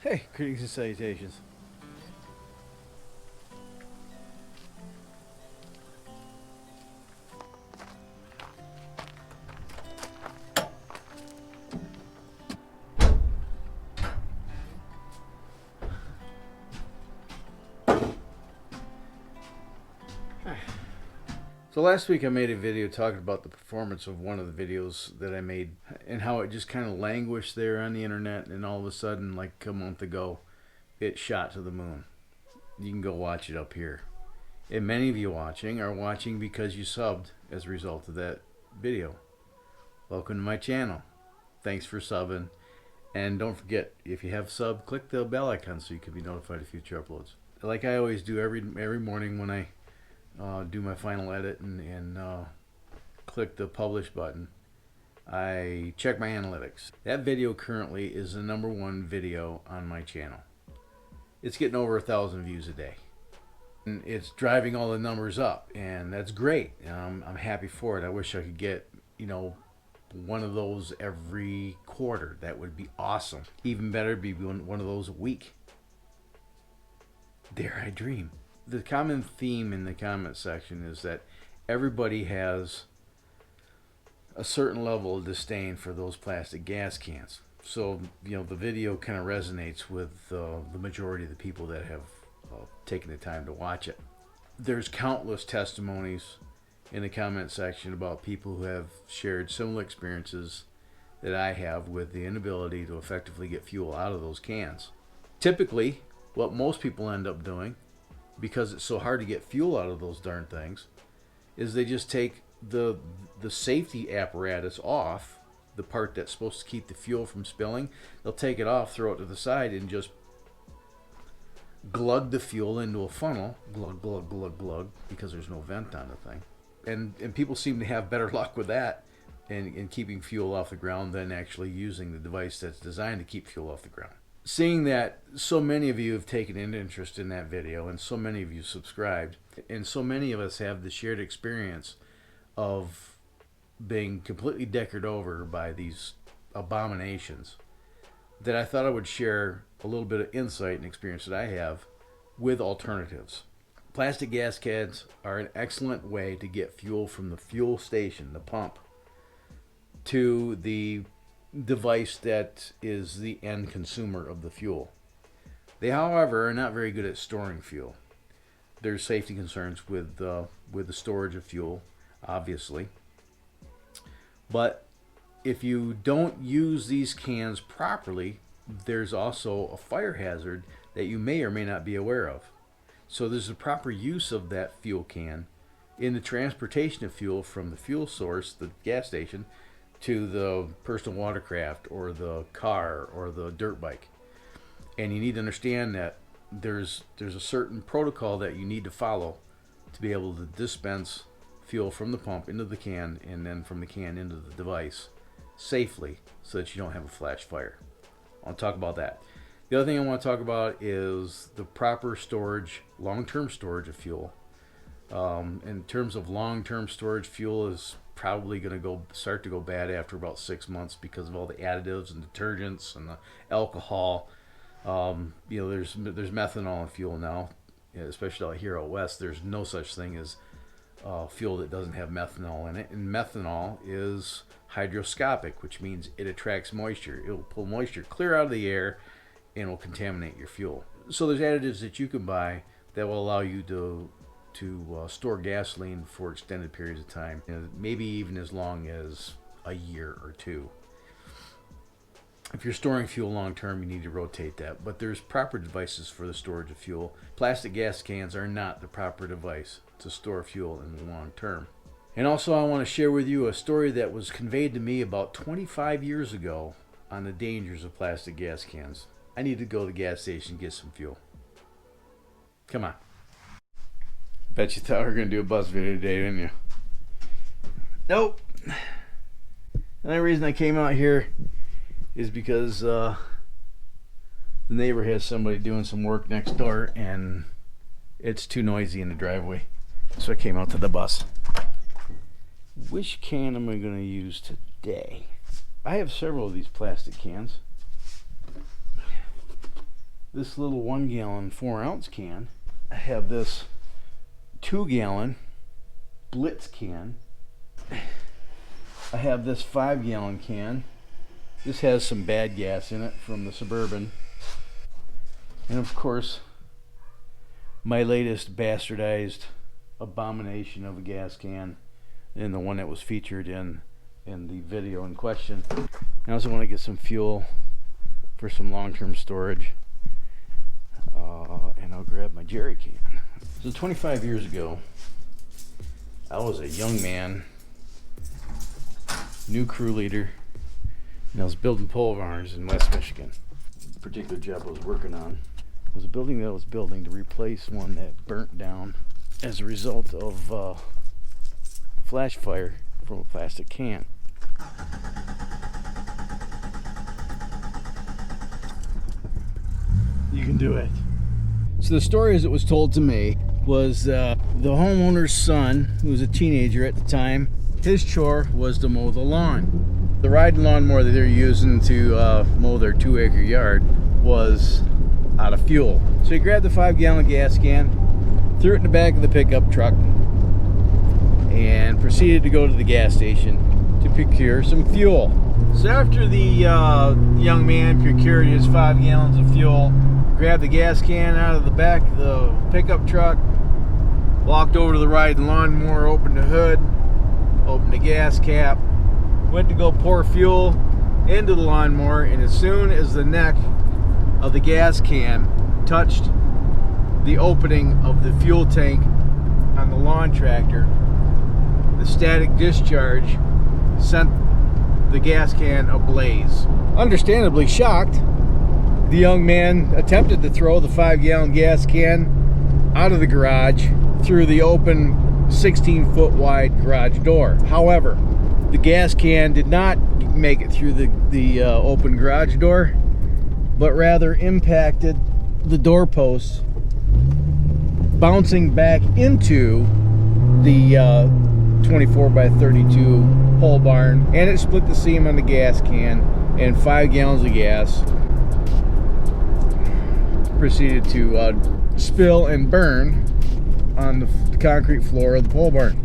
Hey, greetings and salutations. So last week I made a video talking about the performance of one of the videos that I made and how it just kind of languished there on the internet, and all of a sudden, like a month ago, it shot to the moon. You can go watch it up here. And many of you watching are watching because you subbed as a result of that video. Welcome to my channel. Thanks for subbing. And don't forget, if you have subbed, click the bell icon so you can be notified of future uploads. Like I always do every morning when I do my final edit and click the publish button, I check my analytics. That video currently is the #1 video on my channel. It's getting over 1,000 views a day. And it's driving all the numbers up, and that's great. I'm happy for it. I wish I could get, one of those every quarter. That would be awesome. Even better, be one of those a week. Dare I dream. The common theme in the comment section is that everybody has a certain level of disdain for those plastic gas cans. So, the video kind of resonates with the majority of the people that have taken the time to watch it. There's countless testimonies in the comment section about people who have shared similar experiences that I have with the inability to effectively get fuel out of those cans. Typically, what most people end up doing, because it's so hard to get fuel out of those darn things, is they just take the safety apparatus off, the part that's supposed to keep the fuel from spilling. They'll take it off, throw it to the side, and just glug the fuel into a funnel, glug, glug, glug, glug, because there's no vent on the thing. And people seem to have better luck with that in keeping fuel off the ground than actually using the device that's designed to keep fuel off the ground. Seeing that so many of you have taken an interest in that video, and so many of you subscribed, and so many of us have the shared experience of being completely deckered over by these abominations, that I thought I would share a little bit of insight and experience that I have with alternatives. Plastic gas cans are an excellent way to get fuel from the fuel station, the pump, to the device that is the end consumer of the fuel. They, however, are not very good at storing fuel. There's safety concerns with the storage of fuel, obviously. But if you don't use these cans properly, there's also a fire hazard that you may or may not be aware of. So there's a proper use of that fuel can in the transportation of fuel from the fuel source, the gas station, to the personal watercraft or the car or the dirt bike. And you need to understand that there's a certain protocol that you need to follow to be able to dispense fuel from the pump into the can, and then from the can into the device safely, so that you don't have a flash fire. I'll talk about that. The other thing I want to talk about is the proper storage, long-term storage of fuel. In terms of long-term storage, fuel is probably going to start to go bad after about 6 months because of all the additives and detergents and the alcohol. There's methanol in fuel now, especially out here out west. There's no such thing as fuel that doesn't have methanol in it, and methanol is hydroscopic, which means it attracts moisture. It will pull moisture clear out of the air and will contaminate your fuel. So there's additives that you can buy that will allow you to store gasoline for extended periods of time, maybe even as long as a year or two. If you're storing fuel long term, you need to rotate that, but there's proper devices for the storage of fuel. Plastic gas cans are not the proper device to store fuel in the long term. And also, I want to share with you a story that was conveyed to me about 25 years ago on the dangers of plastic gas cans. I need to go to the gas station and get some fuel. Come on. Bet you thought we were going to do a bus video today, didn't you? Nope. The only reason I came out here is because the neighbor has somebody doing some work next door, and it's too noisy in the driveway. So I came out to the bus. Which can am I going to use today? I have several of these plastic cans. this little 1 gallon 4 ounce can. I have this 2 gallon Blitz can. I have this 5 gallon can. This has some bad gas in it from the Suburban. And of course, my latest bastardized abomination of a gas can, and the one that was featured in the video in question. I also want to get some fuel for some long-term storage. And I'll grab my jerry can. So 25 years ago, I was a young man, new crew leader, and I was building pole barns in West Michigan. The particular job I was working on was a building that I was building to replace one that burnt down as a result of flash fire from a plastic can. You can do it. So the story as it was told to me was the homeowner's son, who was a teenager at the time, his chore was to mow the lawn. The riding lawnmower that they're using to mow their 2-acre yard was out of fuel. So he grabbed the 5 gallon gas can, threw it in the back of the pickup truck, and proceeded to go to the gas station to procure some fuel. So after the young man procured his 5 gallons of fuel, grabbed the gas can out of the back of the pickup truck, walked over to the riding lawnmower, opened the hood, opened the gas cap, went to go pour fuel into the lawnmower, and as soon as the neck of the gas can touched the opening of the fuel tank on the lawn tractor, the static discharge sent the gas can ablaze. Understandably shocked, the young man attempted to throw the 5 gallon gas can out of the garage through the open 16-foot wide garage door. However, the gas can did not make it through the open garage door, but rather impacted the doorposts, bouncing back into the 24 by 32 pole barn, and it split the seam on the gas can, and 5 gallons of gas proceeded to spill and burn on the concrete floor of the pole barn.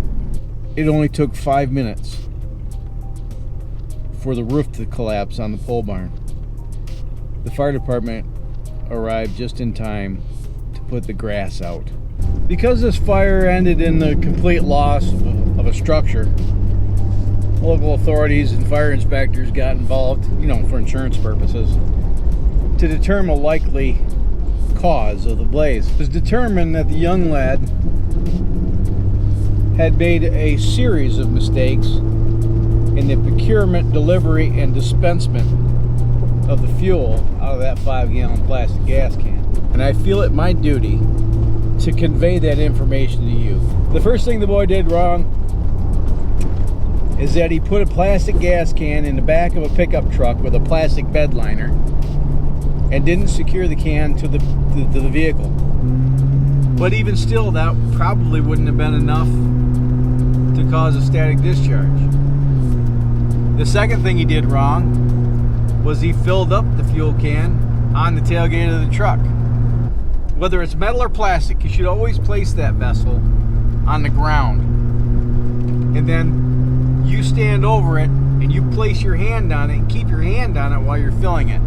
It only took 5 minutes for the roof to collapse on the pole barn. The fire department arrived just in time to put the grass out. Because this fire ended in the complete loss of a structure, local authorities and fire inspectors got involved, for insurance purposes, to determine a likely cause of the blaze. It was determined that the young lad had made a series of mistakes in the procurement, delivery, and dispensement of the fuel out of that 5 gallon plastic gas can. And I feel it my duty to convey that information to you. The first thing the boy did wrong is that he put a plastic gas can in the back of a pickup truck with a plastic bed liner and didn't secure the can to the vehicle. But even still, that probably wouldn't have been enough to cause a static discharge. The second thing he did wrong was he filled up the fuel can on the tailgate of the truck. Whether it's metal or plastic, you should always place that vessel on the ground. And then you stand over it and you place your hand on it and keep your hand on it while you're filling it.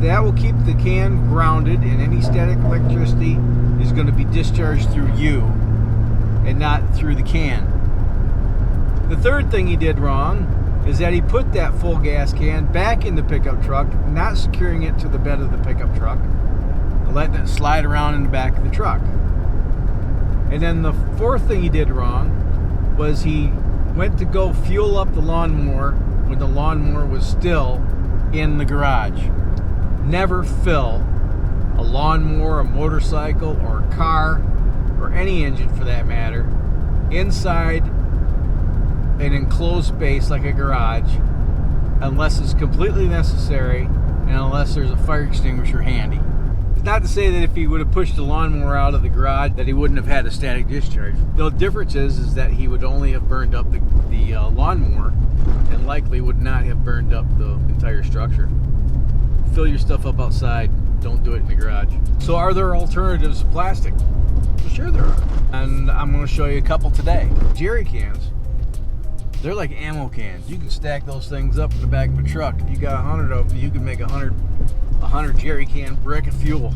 That will keep the can grounded, and any static electricity is going to be discharged through you and not through the can. The third thing he did wrong is that he put that full gas can back in the pickup truck, not securing it to the bed of the pickup truck, and letting it slide around in the back of the truck. And then the fourth thing he did wrong was he went to go fuel up the lawnmower when the lawnmower was still in the garage. Never fill a lawnmower, a motorcycle, or a car, or any engine for that matter, inside an enclosed space like a garage unless it's completely necessary and unless there's a fire extinguisher handy. It's not to say that if he would have pushed the lawnmower out of the garage that he wouldn't have had a static discharge. The difference is that he would only have burned up the lawnmower and likely would not have burned up the entire structure. fill your stuff up outside. Don't do it in the garage. So are there alternatives to plastic? Well, sure there are. And I'm going to show you a couple today. Jerry cans, they're like ammo cans. You can stack those things up in the back of a truck. If you got 100 of them, you can make a 100 jerry can brick of fuel.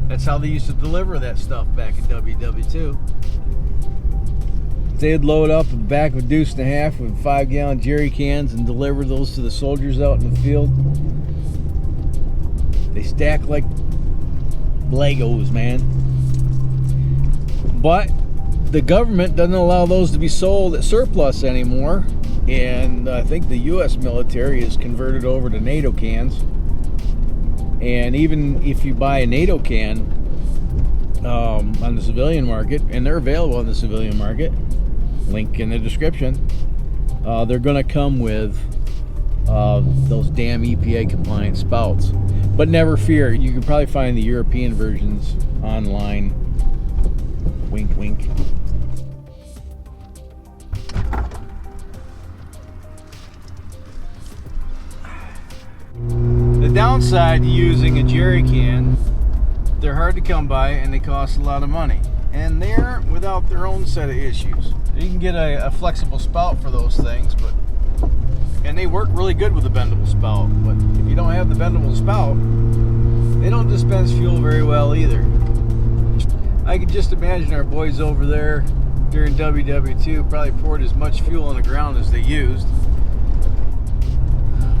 That's how they used to deliver that stuff back in WW2. They'd load up the back of a deuce and a half with 5-gallon jerry cans and deliver those to the soldiers out in the field. They stack like Legos, man. But the government doesn't allow those to be sold at surplus anymore, and I think the U.S. military is converted over to NATO cans. And even if you buy a NATO can on the civilian market, and they're available on the civilian market, link in the description, they're going to come with those damn EPA compliant spouts. But never fear, you can probably find the European versions online. Wink, wink. The downside to using a jerry can, they're hard to come by and they cost a lot of money. And they aren't without their own set of issues. You can get a flexible spout for those things, and they work really good with a bendable spout. But if you don't have the bendable spout, they don't dispense fuel very well either. I could just imagine our boys over there during WW2 probably poured as much fuel on the ground as they used.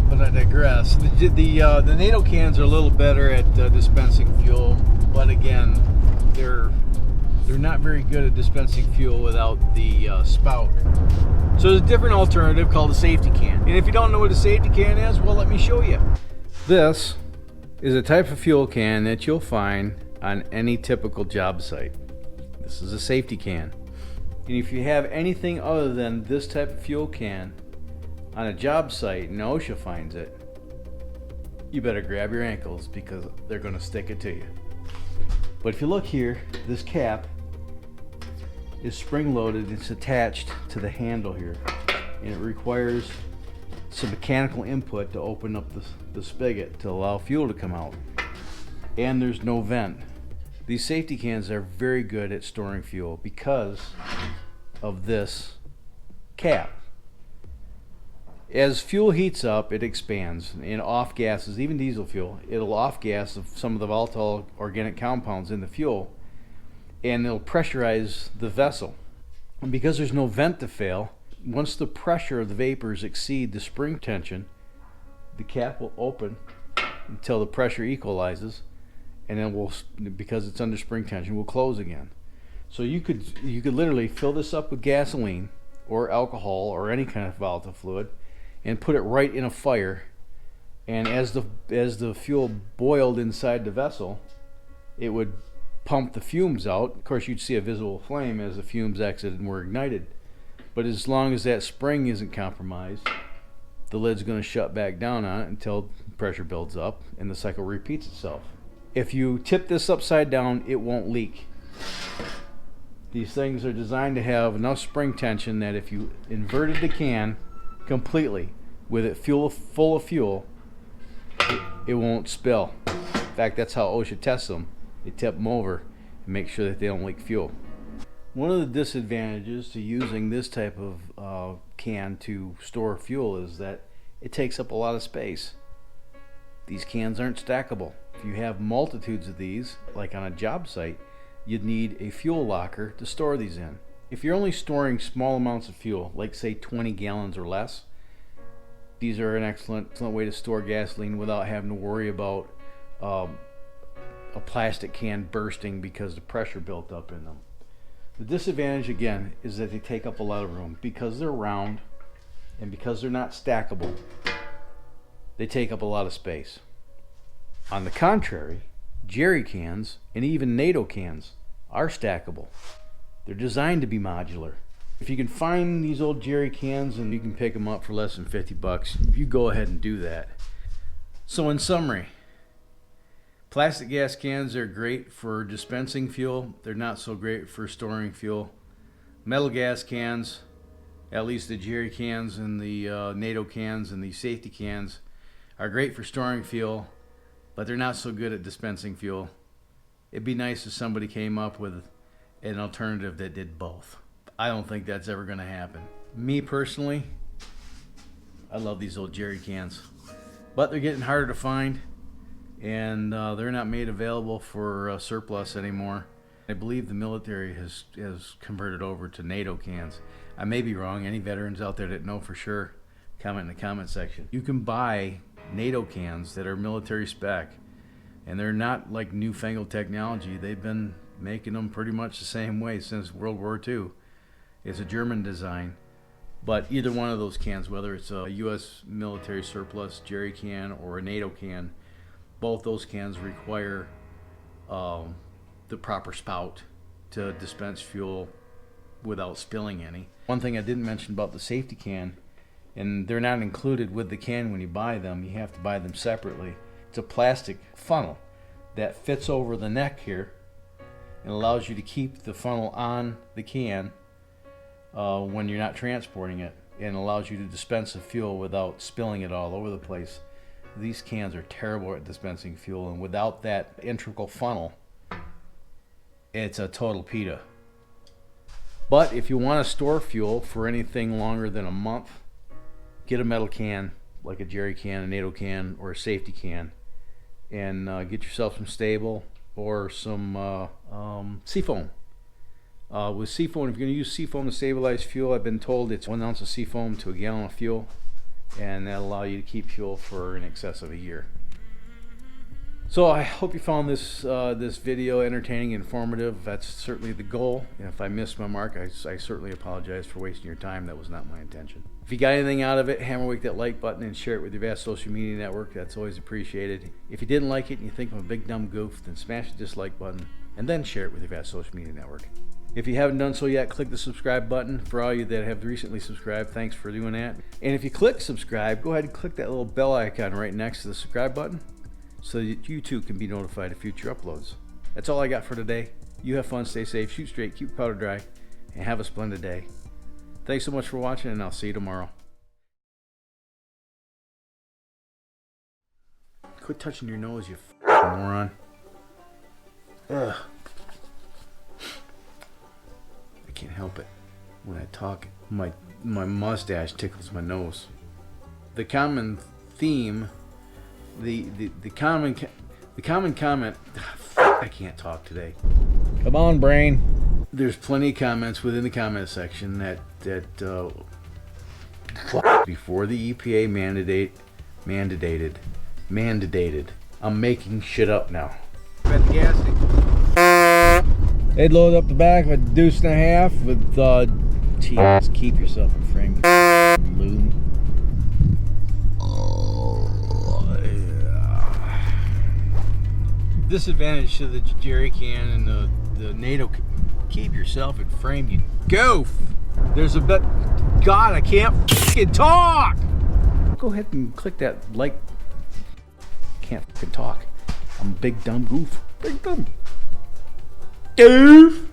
But I digress. The NATO cans are a little better at dispensing fuel, but again, they're not very good at dispensing fuel without the spout. So there's a different alternative called a safety can. And if you don't know what a safety can is, well, let me show you. This is a type of fuel can that you'll find on any typical job site. This is a safety can. And if you have anything other than this type of fuel can on a job site and OSHA finds it, you better grab your ankles because they're going to stick it to you. But if you look here, this cap is spring loaded. It's attached to the handle here, and it requires some mechanical input to open up the spigot to allow fuel to come out. And there's no vent. These safety cans are very good at storing fuel because of this cap. As fuel heats up, it expands and off gases, even diesel fuel, it'll off gas some of the volatile organic compounds in the fuel, and it'll pressurize the vessel. And because there's no vent to fail, once the pressure of the vapors exceed the spring tension, the cap will open until the pressure equalizes, and then because it's under spring tension, will close again. So you could literally fill this up with gasoline or alcohol or any kind of volatile fluid and put it right in a fire, and as the fuel boiled inside the vessel, it would pump the fumes out. Of course, you'd see a visible flame as the fumes exited and were ignited. But as long as that spring isn't compromised, the lid's going to shut back down on it until pressure builds up and the cycle repeats itself. If you tip this upside down, it won't leak. These things are designed to have enough spring tension that if you inverted the can completely with it full of fuel, it won't spill. In fact, that's how OSHA tests them. They tip them over and make sure that they don't leak fuel. One of the disadvantages to using this type of can to store fuel is that it takes up a lot of space. These cans aren't stackable. If you have multitudes of these, like on a job site, you'd need a fuel locker to store these in. If you're only storing small amounts of fuel, like say 20 gallons or less, these are an excellent way to store gasoline without having to worry about a plastic can bursting because the pressure built up in them. The disadvantage again is that they take up a lot of room because they're round and because they're not stackable. They take up a lot of space. On the contrary, jerry cans and even NATO cans are stackable. They're designed to be modular. If you can find these old jerry cans and you can pick them up for less than $50, you go ahead and do that. So in summary, plastic gas cans are great for dispensing fuel. They're not so great for storing fuel. Metal gas cans, at least the jerry cans and the NATO cans and the safety cans, are great for storing fuel, but they're not so good at dispensing fuel. It'd be nice if somebody came up with an alternative that did both. I don't think that's ever going to happen. Me personally, I love these old jerry cans, but they're getting harder to find, and they're not made available for surplus anymore. I believe the military has converted over to NATO cans. I may be wrong. Any veterans out there that know for sure, comment in the comment section. You can buy NATO cans that are military spec, and they're not like newfangled technology. They've been making them pretty much the same way since World War II. It's a German design, but either one of those cans, whether it's a U.S. military surplus jerry can or a NATO can, both those cans require the proper spout to dispense fuel without spilling any. One thing I didn't mention about the safety can, and they're not included with the can when you buy them, you have to buy them separately. It's a plastic funnel that fits over the neck here and allows you to keep the funnel on the can when you're not transporting it, and allows you to dispense the fuel without spilling it all over the place. These cans are terrible at dispensing fuel, and without that integral funnel, it's a total PETA. But if you want to store fuel for anything longer than a month, get a metal can, like a jerry can, a NATO can, or a safety can, and get yourself some Stable or some Seafoam. With Seafoam, if you're going to use Seafoam to stabilize fuel, I've been told it's 1 ounce of Seafoam to a gallon of fuel, and that'll allow you to keep fuel for in excess of a year. So I hope you found this this video entertaining and informative. That's certainly the goal. And if I missed my mark, I certainly apologize for wasting your time. That was not my intention. If you got anything out of it, hammer that like button and share it with your vast social media network. That's always appreciated. If you didn't like it and you think I'm a big dumb goof, then smash the dislike button and then share it with your vast social media network. If you haven't done so yet, click the subscribe button. For all you that have recently subscribed, thanks for doing that. And if you click subscribe, go ahead and click that little bell icon right next to the subscribe button, so that you too can be notified of future uploads. That's all I got for today. You have fun, stay safe, shoot straight, keep powder dry, and have a splendid day. Thanks so much for watching, and I'll see you tomorrow. Quit touching your nose, you f***ing moron. Ugh. I can't help it. When I talk, my mustache tickles my nose. The common theme, the common comment. I can't talk today. Come on, brain. There's plenty of comments within the comment section that before the EPA mandated. I'm making shit up now. At the gas station. They'd load up the back of a deuce and a half with Jesus, keep yourself in frame. Loon. Disadvantage to the jerry can and the NATO. Keep yourself in frame, you goof. There's a bit. God, I can't fucking talk. Go ahead and click that like. Can't fucking talk. I'm a big dumb goof. Big dumb goof.